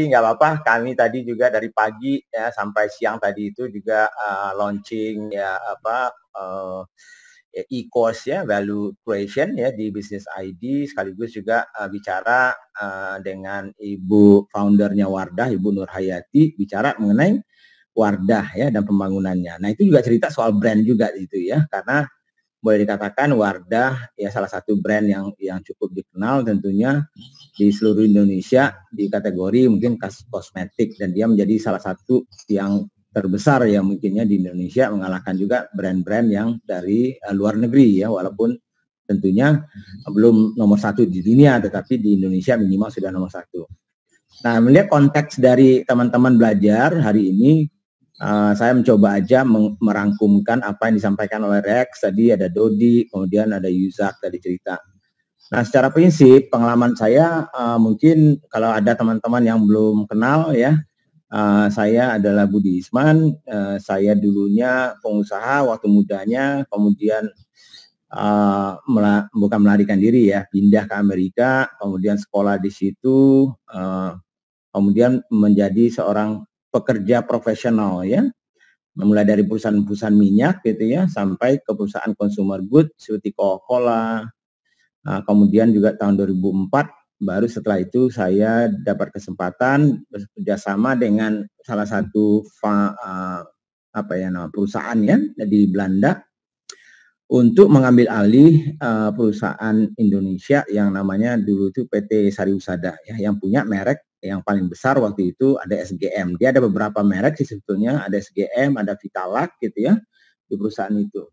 nggak apa-apa, kami tadi juga dari pagi ya sampai siang tadi itu juga launching ya e-course ya, value creation ya di Business ID, sekaligus juga bicara dengan Ibu foundernya Wardah, Ibu Nur Hayati, bicara mengenai Wardah ya dan pembangunannya. Nah itu juga cerita soal brand juga gitu ya, karena boleh dikatakan Wardah ya salah satu brand yang cukup dikenal tentunya di seluruh Indonesia di kategori mungkin kosmetik, dan dia menjadi salah satu yang terbesar ya mungkinnya di Indonesia, mengalahkan juga brand-brand yang dari luar negeri ya, walaupun tentunya belum nomor satu di dunia, tetapi di Indonesia minimal sudah nomor satu. Nah, melihat konteks dari teman-teman belajar hari ini, saya mencoba aja merangkumkan apa yang disampaikan oleh Rex tadi, ada Dodi, kemudian ada Yuzak tadi cerita. Nah, secara prinsip pengalaman saya mungkin kalau ada teman-teman yang belum kenal ya, saya adalah Budi Isman. Saya dulunya pengusaha waktu mudanya, kemudian bukan melarikan diri ya, pindah ke Amerika, kemudian sekolah di situ, kemudian menjadi seorang pekerja profesional ya, mulai dari perusahaan-perusahaan minyak gitu ya, sampai ke perusahaan consumer good seperti Coca-Cola. Kemudian juga tahun 2004 baru setelah itu saya dapat kesempatan bekerja sama dengan salah satu perusahaan ya di Belanda untuk mengambil alih perusahaan Indonesia yang namanya dulu itu PT Sari Usada ya, yang punya merek yang paling besar waktu itu ada SGM. Dia ada beberapa merek sih sebetulnya, ada SGM, ada Vitalac gitu ya di perusahaan itu.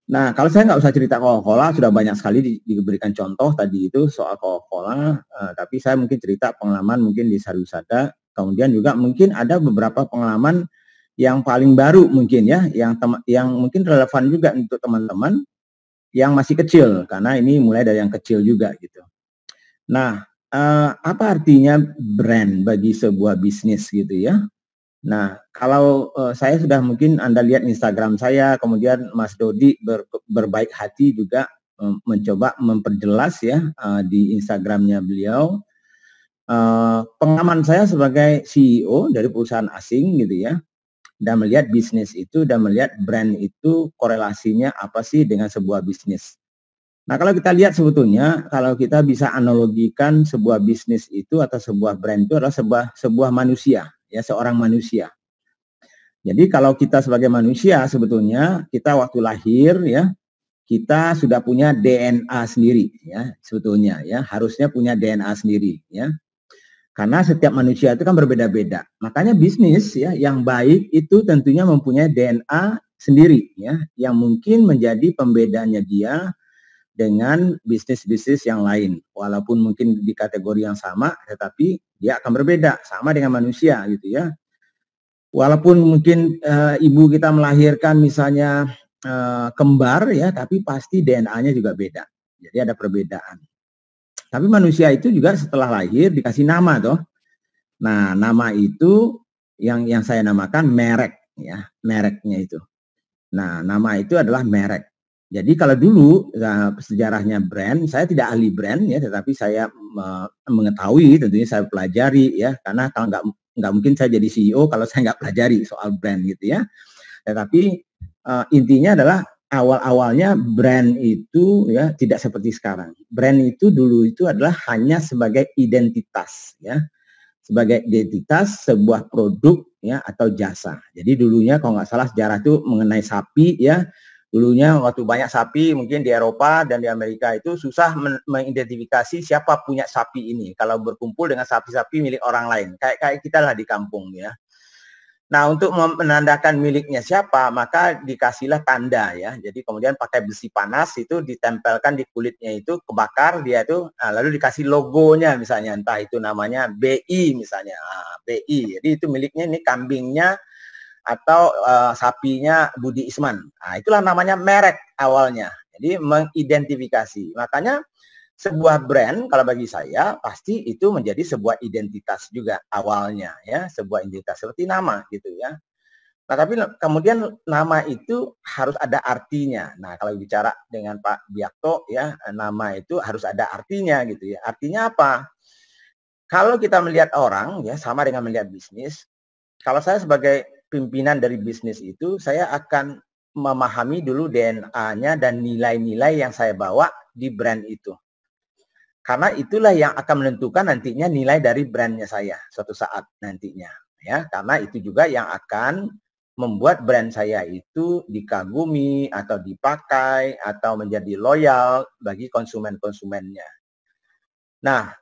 Nah, kalau saya nggak usah cerita Coca-Cola, sudah banyak sekali diberikan contoh tadi itu soal Coca-Cola, tapi saya mungkin cerita pengalaman mungkin di Sari Usada, kemudian juga mungkin ada beberapa pengalaman yang paling baru mungkin ya, yang mungkin relevan juga untuk teman-teman yang masih kecil, karena ini mulai dari yang kecil juga gitu. Nah, apa artinya brand bagi sebuah bisnis gitu ya? Nah, kalau saya sudah mungkin Anda lihat Instagram saya, kemudian Mas Dodi berbaik hati juga mencoba memperjelas ya di Instagramnya beliau. Pengalaman saya sebagai CEO dari perusahaan asing gitu ya, dan melihat bisnis itu dan melihat brand itu korelasinya apa sih dengan sebuah bisnis. Nah, kalau kita lihat sebetulnya, kalau kita bisa analogikan sebuah bisnis itu atau sebuah brand itu adalah sebuah manusia, ya seorang manusia. Jadi kalau kita sebagai manusia sebetulnya kita waktu lahir ya, kita sudah punya DNA sendiri ya sebetulnya ya, harusnya punya DNA sendiri ya. Karena setiap manusia itu kan berbeda-beda. Makanya bisnis ya yang baik itu tentunya mempunyai DNA sendiri ya, yang mungkin menjadi pembedanya dia dengan bisnis-bisnis yang lain. Walaupun mungkin di kategori yang sama, tetapi dia akan berbeda sama dengan manusia gitu ya. Walaupun mungkin ibu kita melahirkan misalnya kembar ya, tapi pasti DNA-nya juga beda. Jadi ada perbedaan. Tapi manusia itu juga setelah lahir dikasih nama toh. Nah, nama itu yang saya namakan merek ya, mereknya itu. Nah, nama itu adalah merek. Jadi kalau dulu sejarahnya brand, saya tidak ahli brand ya, tetapi saya mengetahui, tentunya saya pelajari ya, karena kalau nggak mungkin saya jadi CEO kalau saya nggak pelajari soal brand gitu ya. Tetapi intinya adalah awal-awalnya brand itu ya tidak seperti sekarang. Brand itu dulu itu adalah hanya sebagai identitas ya, sebagai identitas sebuah produk ya atau jasa. Jadi dulunya kalau nggak salah sejarah itu mengenai sapi ya. Dulunya waktu banyak sapi mungkin di Eropa dan di Amerika itu susah mengidentifikasi siapa punya sapi ini kalau berkumpul dengan sapi-sapi milik orang lain. Kayak kita lah di kampung ya. Nah, untuk menandakan miliknya siapa, maka dikasihlah tanda ya. Jadi kemudian pakai besi panas itu ditempelkan di kulitnya itu, kebakar dia itu, lalu dikasih logonya misalnya, entah itu namanya BI misalnya, BI. Jadi itu miliknya ini kambingnya atau sapinya Budi Isman. Nah, itulah namanya merek awalnya. Jadi mengidentifikasi. Makanya sebuah brand kalau bagi saya pasti itu menjadi sebuah identitas juga awalnya ya, sebuah identitas seperti nama gitu ya. Nah, tapi kemudian nama itu harus ada artinya. Nah, kalau bicara dengan Pak Biakto ya, nama itu harus ada artinya gitu ya. Artinya apa? Kalau kita melihat orang, ya sama dengan melihat bisnis. Kalau saya sebagai pimpinan dari bisnis itu, saya akan memahami dulu DNA-nya dan nilai-nilai yang saya bawa di brand itu. Karena itulah yang akan menentukan nantinya nilai dari brandnya saya suatu saat nantinya. Ya, karena itu juga yang akan membuat brand saya itu dikagumi atau dipakai atau menjadi loyal bagi konsumen-konsumennya. Nah,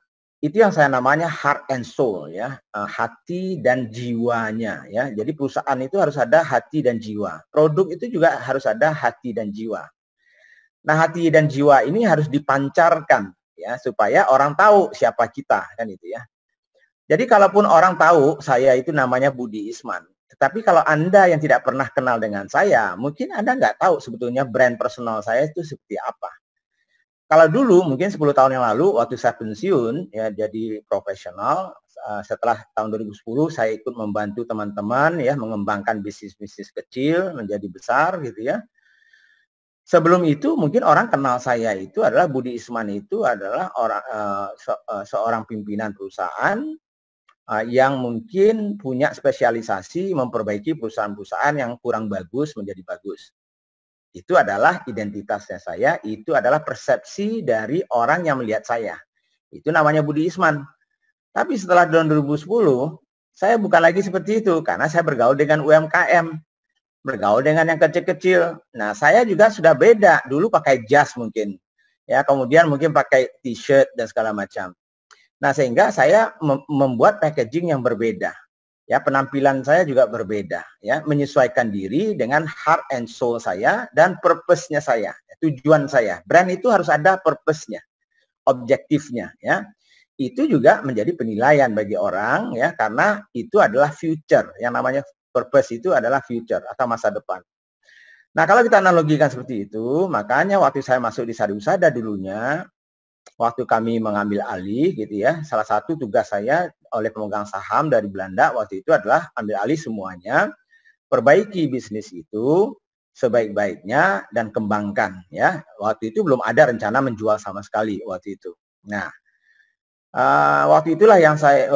itu yang saya namanya heart and soul ya, hati dan jiwanya ya. Jadi perusahaan itu harus ada hati dan jiwa. Produk itu juga harus ada hati dan jiwa. Nah, hati dan jiwa ini harus dipancarkan ya supaya orang tahu siapa kita kan itu ya. Jadi kalaupun orang tahu saya itu namanya Budi Isman, tetapi kalau Anda yang tidak pernah kenal dengan saya, mungkin Anda nggak tahu sebetulnya brand personal saya itu seperti apa. Kalau dulu mungkin 10 tahun yang lalu waktu saya pensiun ya jadi profesional, setelah tahun 2010 saya ikut membantu teman-teman ya mengembangkan bisnis-bisnis kecil menjadi besar gitu ya. Sebelum itu mungkin orang kenal saya itu adalah Budi Isman itu adalah seorang pimpinan perusahaan yang mungkin punya spesialisasi memperbaiki perusahaan-perusahaan yang kurang bagus menjadi bagus. Itu adalah identitasnya saya, itu adalah persepsi dari orang yang melihat saya. Itu namanya Budi Isman. Tapi setelah tahun 2010, saya bukan lagi seperti itu karena saya bergaul dengan UMKM, bergaul dengan yang kecil-kecil. Nah, saya juga sudah beda. Dulu pakai jas mungkin. Ya, kemudian mungkin pakai t-shirt dan segala macam. Nah, sehingga saya membuat packaging yang berbeda. Ya, penampilan saya juga berbeda, ya, menyesuaikan diri dengan heart and soul saya dan purpose-nya saya, tujuan saya. Brand itu harus ada purpose-nya, objektifnya, ya. Itu juga menjadi penilaian bagi orang, ya, karena itu adalah future. Yang namanya purpose itu adalah future atau masa depan. Nah, kalau kita analogikan seperti itu, makanya waktu saya masuk di Sariusada dulunya, waktu kami mengambil alih gitu ya, salah satu tugas saya oleh pemegang saham dari Belanda waktu itu adalah ambil alih semuanya, perbaiki bisnis itu sebaik-baiknya dan kembangkan ya. Waktu itu belum ada rencana menjual sama sekali waktu itu. Nah, waktu itulah yang saya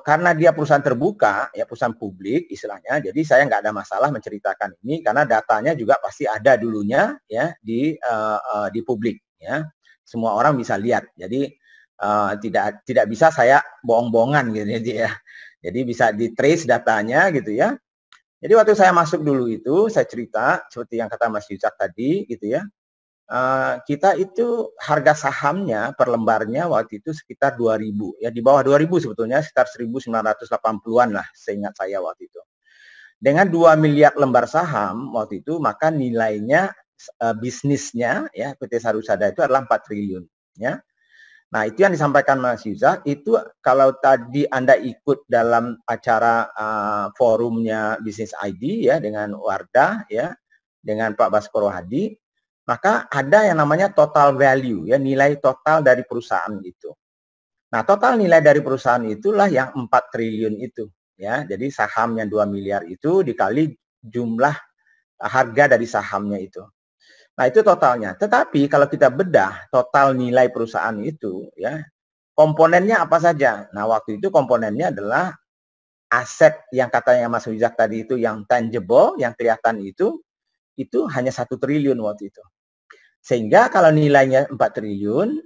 karena dia perusahaan terbuka ya, perusahaan publik istilahnya, jadi saya nggak ada masalah menceritakan ini karena datanya juga pasti ada dulunya ya di publik ya, semua orang bisa lihat. Jadi tidak bisa saya bohong-bohongan gitu ya. Jadi bisa di trace datanya gitu ya. Jadi waktu saya masuk dulu itu saya cerita seperti yang kata Mas Yusuf tadi gitu ya. Kita itu harga sahamnya per lembarnya waktu itu sekitar 2.000 ya, di bawah 2.000 sebetulnya, sekitar 1.980-an lah seingat saya waktu itu. Dengan 2 miliar lembar saham waktu itu, maka nilainya bisnisnya ya PT Sarusada itu adalah 4 triliun ya. Nah, itu yang disampaikan Mas Yuza, itu kalau tadi Anda ikut dalam acara forumnya Bisnis ID ya dengan Wardah ya, dengan Pak Baskoro Hadi, maka ada yang namanya total value ya, nilai total dari perusahaan itu. Nah, total nilai dari perusahaan itulah yang 4 triliun itu ya. Jadi sahamnya 2 miliar itu dikali jumlah harga dari sahamnya itu. Nah, itu totalnya. Tetapi kalau kita bedah total nilai perusahaan itu ya, komponennya apa saja? Nah, waktu itu komponennya adalah aset yang katanya Mas Wijak tadi itu yang tangible, yang kelihatan itu hanya 1 triliun waktu itu. Sehingga kalau nilainya 4 triliun,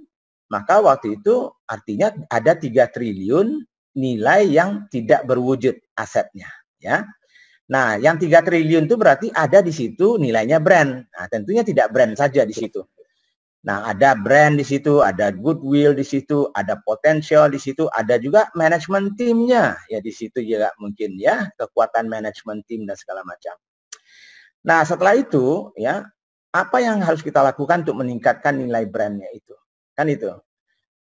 maka waktu itu artinya ada 3 triliun nilai yang tidak berwujud asetnya ya. Nah, yang 3 triliun itu berarti ada di situ nilainya brand. Nah, tentunya tidak brand saja di situ. Nah, ada brand di situ, ada goodwill di situ, ada potensial di situ, ada juga manajemen timnya ya di situ juga mungkin ya, kekuatan manajemen tim dan segala macam. Nah, setelah itu ya, apa yang harus kita lakukan untuk meningkatkan nilai brandnya itu? Kan itu.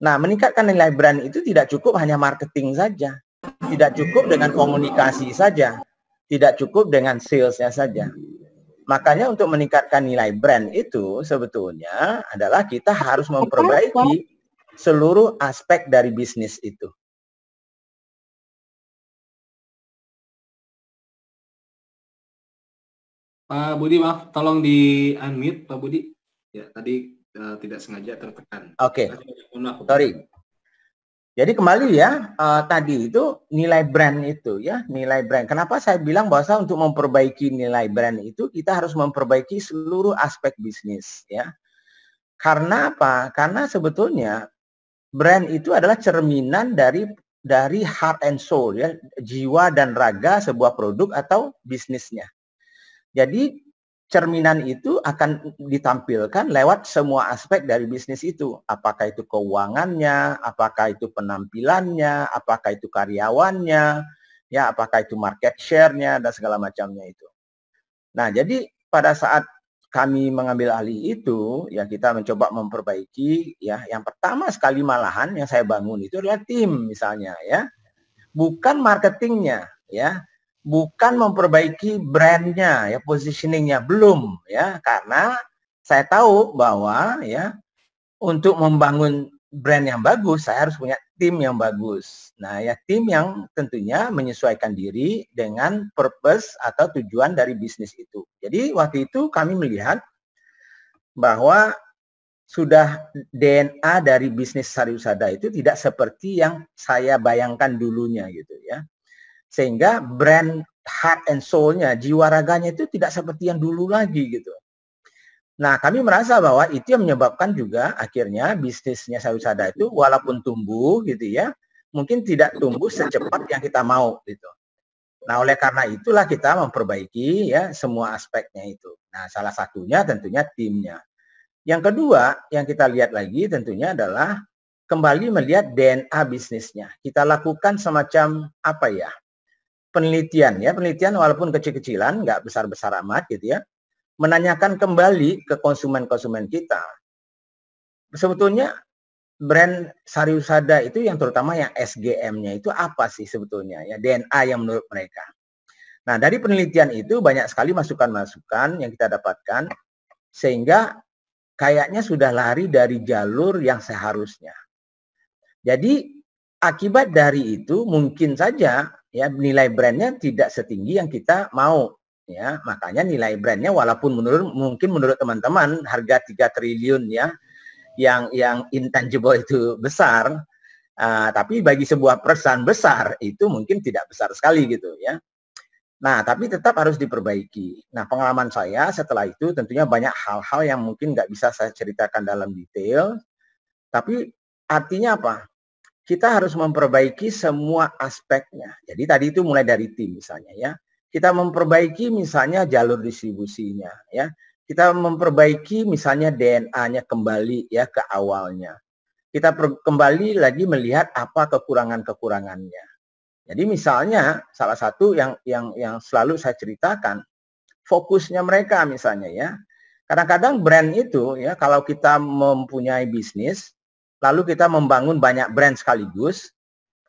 Nah, meningkatkan nilai brand itu tidak cukup hanya marketing saja. Tidak cukup dengan komunikasi saja. Tidak cukup dengan salesnya saja. Makanya untuk meningkatkan nilai brand itu sebetulnya adalah kita harus memperbaiki seluruh aspek dari bisnis itu. Pak Budi, maaf, tolong di unmute Pak Budi. Ya, tadi tidak sengaja tertekan. Oke. Sorry. Jadi kembali ya, tadi itu nilai brand itu ya, nilai brand. Kenapa saya bilang bahwa untuk memperbaiki nilai brand itu kita harus memperbaiki seluruh aspek bisnis ya. Karena apa? Karena sebetulnya brand itu adalah cerminan dari heart and soul ya, jiwa dan raga sebuah produk atau bisnisnya. Jadi cerminan itu akan ditampilkan lewat semua aspek dari bisnis itu. Apakah itu keuangannya, apakah itu penampilannya, apakah itu karyawannya, ya apakah itu market share-nya dan segala macamnya itu. Nah, jadi pada saat kami mengambil alih itu, ya kita mencoba memperbaiki ya. Yang pertama sekali malahan yang saya bangun itu adalah tim misalnya ya. Bukan marketingnya ya. Bukan memperbaiki brandnya ya, positioningnya belum ya, karena saya tahu bahwa ya untuk membangun brand yang bagus saya harus punya tim yang bagus. Nah ya, tim yang tentunya menyesuaikan diri dengan purpose atau tujuan dari bisnis itu. Jadi waktu itu kami melihat bahwa sudah DNA dari bisnis Sariusada itu tidak seperti yang saya bayangkan dulunya gitu ya. Sehingga brand heart and soul-nya, jiwa raganya itu tidak seperti yang dulu lagi gitu. Nah, kami merasa bahwa itu yang menyebabkan juga akhirnya bisnisnya Sariusada itu walaupun tumbuh gitu ya, mungkin tidak tumbuh secepat yang kita mau gitu. Nah, oleh karena itulah kita memperbaiki ya semua aspeknya itu. Nah, salah satunya tentunya timnya. Yang kedua, yang kita lihat lagi tentunya adalah kembali melihat DNA bisnisnya. Kita lakukan semacam apa ya? Penelitian ya, penelitian walaupun kecil-kecilan, nggak besar-besar amat gitu ya, menanyakan kembali ke konsumen-konsumen kita. Sebetulnya brand Sariusada itu yang terutama yang SGM-nya itu apa sih sebetulnya ya, DNA yang menurut mereka. Nah, dari penelitian itu banyak sekali masukan-masukan yang kita dapatkan sehingga kayaknya sudah lari dari jalur yang seharusnya. Jadi akibat dari itu mungkin saja ya nilai brandnya tidak setinggi yang kita mau ya, makanya nilai brandnya walaupun mungkin menurut teman-teman harga 3 triliun ya yang intangible itu besar, tapi bagi sebuah perusahaan besar itu mungkin tidak besar sekali gitu ya. Nah, tapi tetap harus diperbaiki. Nah, pengalaman saya setelah itu tentunya banyak hal-hal yang mungkin nggak bisa saya ceritakan dalam detail, tapi artinya apa? Kita harus memperbaiki semua aspeknya. Jadi tadi itu mulai dari tim misalnya ya. Kita memperbaiki misalnya jalur distribusinya ya. Kita memperbaiki misalnya DNA-nya kembali ya ke awalnya. Kita kembali lagi melihat apa kekurangan-kekurangannya. Jadi misalnya salah satu yang selalu saya ceritakan, fokusnya mereka misalnya ya. Kadang-kadang brand itu ya, kalau kita mempunyai bisnis lalu kita membangun banyak brand sekaligus,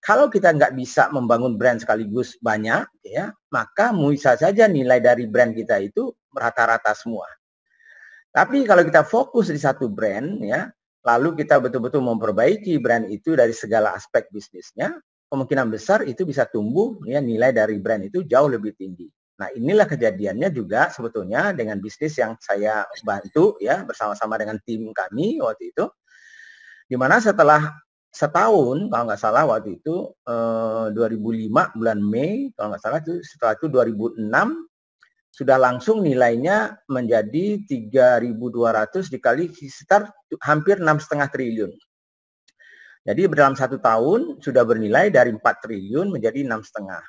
kalau kita nggak bisa membangun brand sekaligus banyak ya, maka bisa saja nilai dari brand kita itu rata-rata semua. Tapi kalau kita fokus di satu brand ya, lalu kita betul-betul memperbaiki brand itu dari segala aspek bisnisnya, kemungkinan besar itu bisa tumbuh ya, nilai dari brand itu jauh lebih tinggi. Nah, inilah kejadiannya juga sebetulnya dengan bisnis yang saya bantu ya bersama-sama dengan tim kami waktu itu. Di mana setelah setahun kalau nggak salah waktu itu 2005 bulan Mei kalau nggak salah itu, setelah itu 2006 sudah langsung nilainya menjadi 3.200 dikali sekitar hampir 6,5 triliun. Jadi dalam 1 tahun sudah bernilai dari 4 triliun menjadi 6,5.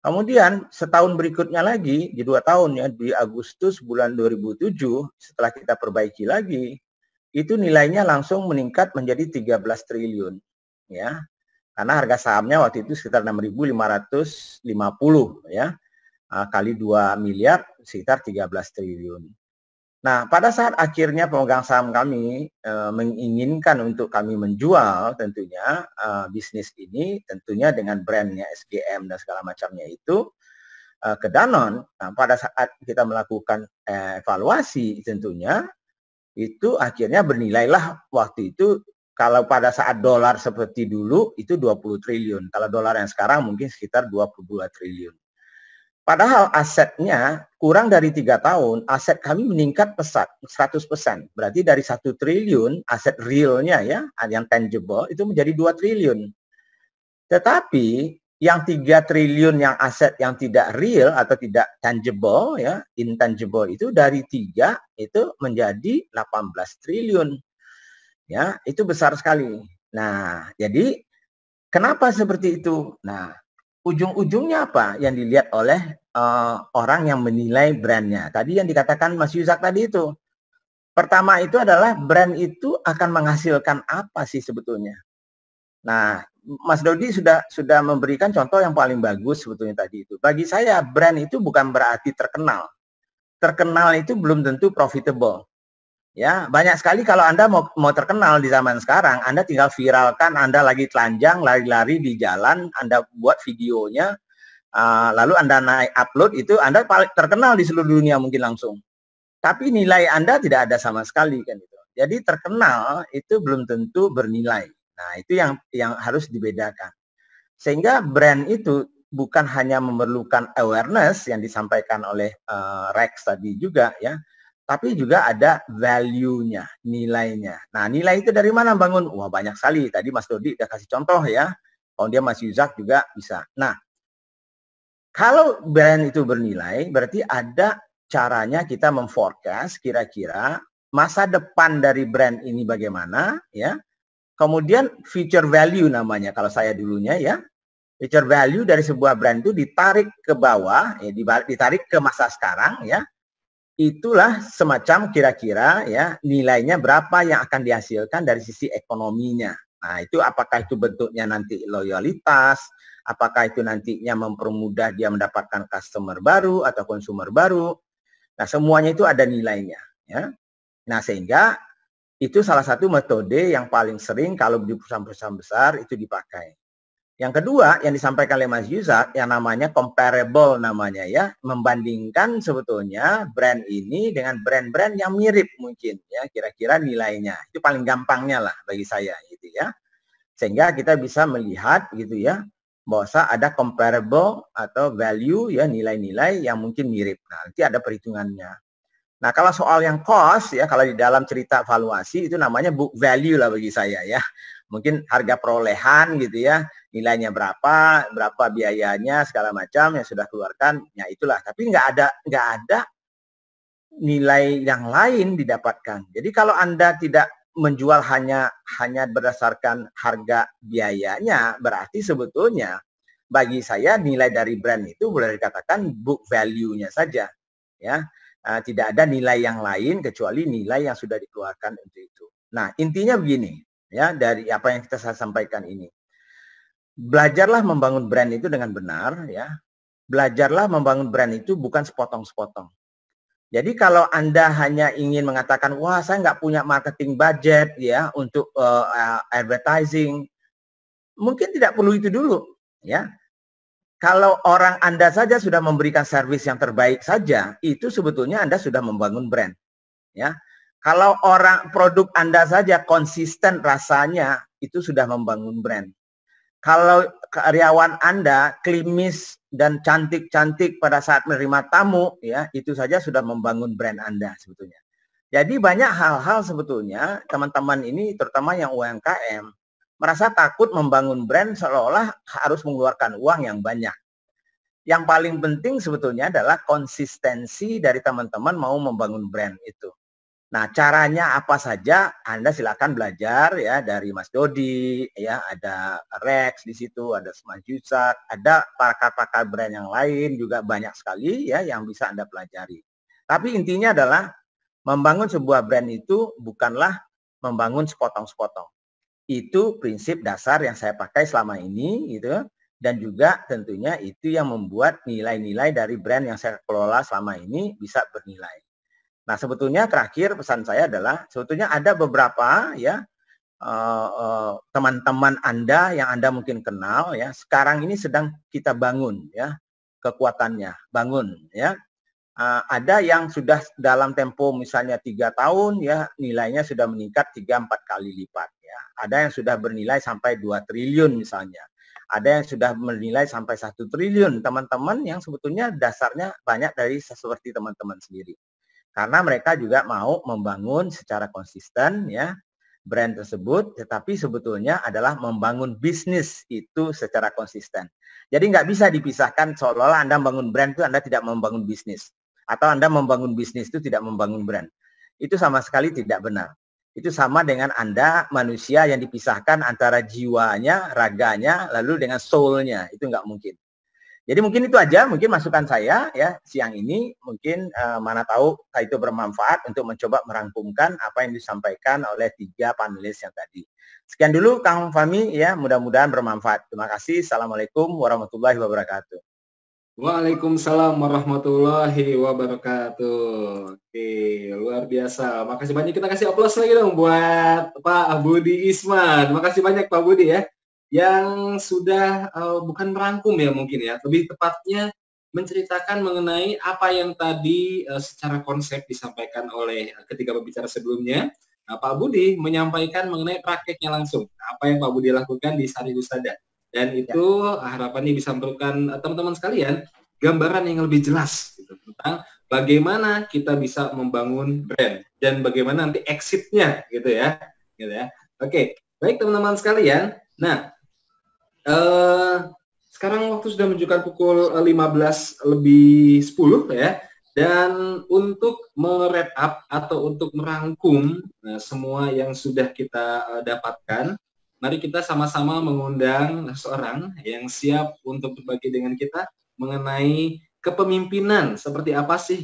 Kemudian setahun berikutnya lagi di 2 tahun ya, di Agustus bulan 2007 setelah kita perbaiki lagi, itu nilainya langsung meningkat menjadi 13 triliun ya. Karena harga sahamnya waktu itu sekitar 6.550 ya. Kali 2 miliar sekitar 13 triliun. Nah, pada saat akhirnya pemegang saham kami menginginkan untuk kami menjual tentunya bisnis ini tentunya dengan brandnya SGM dan segala macamnya itu ke Danone. Nah, pada saat kita melakukan evaluasi tentunya itu akhirnya bernilailah waktu itu kalau pada saat dolar seperti dulu itu 20 triliun. Kalau dolar yang sekarang mungkin sekitar 22 triliun. Padahal asetnya kurang dari 3 tahun, aset kami meningkat pesat 100%. Berarti dari 1 triliun aset realnya ya, yang tangible itu menjadi 2 triliun. Tetapi yang 3 triliun yang aset yang tidak real atau tidak tangible ya, intangible itu dari 3 itu menjadi 18 triliun. Ya, itu besar sekali. Nah, jadi kenapa seperti itu? Nah, ujung-ujungnya apa yang dilihat oleh orang yang menilai brandnya? Tadi yang dikatakan Mas Yuzak tadi itu. Pertama itu adalah brand itu akan menghasilkan apa sih sebetulnya? Nah, Mas Dodi sudah memberikan contoh yang paling bagus sebetulnya tadi itu. Bagi saya brand itu bukan berarti terkenal. Terkenal itu belum tentu profitable. Ya, banyak sekali kalau Anda mau terkenal di zaman sekarang, Anda tinggal viralkan, Anda lagi telanjang, lari-lari di jalan, Anda buat videonya, lalu Anda naik upload itu, Anda terkenal di seluruh dunia mungkin langsung. Tapi nilai Anda tidak ada sama sekali kan itu. Jadi terkenal itu belum tentu bernilai. Nah, itu yang harus dibedakan. Sehingga brand itu bukan hanya memerlukan awareness yang disampaikan oleh Rex tadi juga ya, tapi juga ada value-nya, nilainya. Nah, nilai itu dari mana bangun? Wah, banyak sekali. Tadi Mas Dodi udah kasih contoh ya. Kalau dia Mas Yuzak juga bisa. Nah, kalau brand itu bernilai, berarti ada caranya kita memforecast kira-kira masa depan dari brand ini bagaimana ya. Kemudian future value namanya kalau saya dulunya ya. Future value dari sebuah brand itu ditarik ke bawah, ya, ditarik ke masa sekarang ya. Itulah semacam kira-kira ya nilainya berapa yang akan dihasilkan dari sisi ekonominya. Nah, itu apakah itu bentuknya nanti loyalitas, apakah itu nantinya mempermudah dia mendapatkan customer baru atau konsumer baru. Nah, semuanya itu ada nilainya ya. Nah, sehingga itu salah satu metode yang paling sering kalau di perusahaan-perusahaan besar itu dipakai. Yang kedua yang disampaikan oleh Mas Yuzak yang namanya comparable namanya ya, membandingkan sebetulnya brand ini dengan brand-brand yang mirip mungkin ya, kira-kira nilainya. Itu paling gampangnya lah bagi saya gitu ya. Sehingga kita bisa melihat gitu ya, bahwa ada comparable atau value ya, nilai-nilai yang mungkin mirip. Nah, nanti ada perhitungannya. Nah, kalau soal yang cost ya, kalau di dalam cerita valuasi itu namanya book value lah bagi saya ya. Mungkin harga perolehan gitu ya, nilainya berapa biayanya segala macam yang sudah keluarkan, ya itulah. Tapi nggak ada nilai yang lain didapatkan. Jadi kalau Anda tidak menjual hanya berdasarkan harga biayanya, berarti sebetulnya bagi saya nilai dari brand itu boleh dikatakan book value-nya saja ya. Tidak ada nilai yang lain kecuali nilai yang sudah dikeluarkan untuk itu. Nah, intinya begini ya, dari apa yang kita sampaikan ini. Belajarlah membangun brand itu dengan benar ya. Belajarlah membangun brand itu bukan sepotong-sepotong. Jadi kalau Anda hanya ingin mengatakan, wah saya nggak punya marketing budget ya untuk advertising, mungkin tidak perlu itu dulu ya. Kalau orang Anda saja sudah memberikan servis yang terbaik saja, itu sebetulnya Anda sudah membangun brand. Ya. Kalau produk Anda saja konsisten rasanya, itu sudah membangun brand. Kalau karyawan Anda klimis dan cantik-cantik pada saat menerima tamu, ya itu saja sudah membangun brand Anda sebetulnya. Jadi banyak hal-hal sebetulnya teman-teman ini, terutama yang UMKM, merasa takut membangun brand seolah-olah harus mengeluarkan uang yang banyak. Yang paling penting sebetulnya adalah konsistensi dari teman-teman mau membangun brand itu. Nah, caranya apa saja? Anda silakan belajar ya dari Mas Dodi, ya ada Rex di situ, ada Mas Yuzak, ada pakar-pakar brand yang lain juga banyak sekali ya yang bisa Anda pelajari. Tapi intinya adalah membangun sebuah brand itu bukanlah membangun sepotong-sepotong. Itu prinsip dasar yang saya pakai selama ini gitu. Dan juga tentunya itu yang membuat nilai-nilai dari brand yang saya kelola selama ini bisa bernilai. Nah, sebetulnya terakhir pesan saya adalah sebetulnya ada beberapa ya teman-teman Anda yang Anda mungkin kenal ya, sekarang ini sedang kita bangun ya kekuatannya, bangun ya. Ada yang sudah dalam tempo misalnya 3 tahun ya nilainya sudah meningkat 3-4 kali lipat ya. Ada yang sudah bernilai sampai 2 triliun misalnya. Ada yang sudah menilai sampai 1 triliun, teman-teman yang sebetulnya dasarnya banyak dari seperti teman-teman sendiri. Karena mereka juga mau membangun secara konsisten ya brand tersebut, tetapi sebetulnya adalah membangun bisnis itu secara konsisten. Jadi nggak bisa dipisahkan seolah-olah Anda membangun brand itu Anda tidak membangun bisnis. Atau Anda membangun bisnis itu tidak membangun brand. Itu sama sekali tidak benar. Itu sama dengan Anda manusia yang dipisahkan antara jiwanya, raganya, lalu dengan soul-nya. Itu nggak mungkin. Jadi mungkin itu aja, mungkin masukan saya ya siang ini. Mungkin mana tahu itu bermanfaat untuk mencoba merangkumkan apa yang disampaikan oleh 3 panelis yang tadi. Sekian dulu Kang Fahmi ya, mudah-mudahan bermanfaat. Terima kasih. Assalamualaikum warahmatullahi wabarakatuh. Waalaikumsalam warahmatullahi wabarakatuh. Oke, luar biasa. Makasih banyak, kita kasih aplaus lagi dong buat Pak Budi Isman. Makasih banyak Pak Budi ya, yang sudah bukan merangkum ya mungkin ya, lebih tepatnya menceritakan mengenai apa yang tadi secara konsep disampaikan oleh ketiga pembicara sebelumnya. Nah, Pak Budi menyampaikan mengenai prakteknya langsung. Apa yang Pak Budi lakukan di Sari Husada. Dan itu harapannya bisa memberikan teman-teman sekalian gambaran yang lebih jelas gitu, tentang bagaimana kita bisa membangun brand dan bagaimana nanti exit-nya gitu ya. Oke, baik teman-teman sekalian. Nah, sekarang waktu sudah menunjukkan pukul 15:10 ya. Dan untuk me-wrap up atau untuk merangkum semua yang sudah kita dapatkan, mari kita sama-sama mengundang seorang yang siap untuk berbagi dengan kita mengenai kepemimpinan, seperti apa sih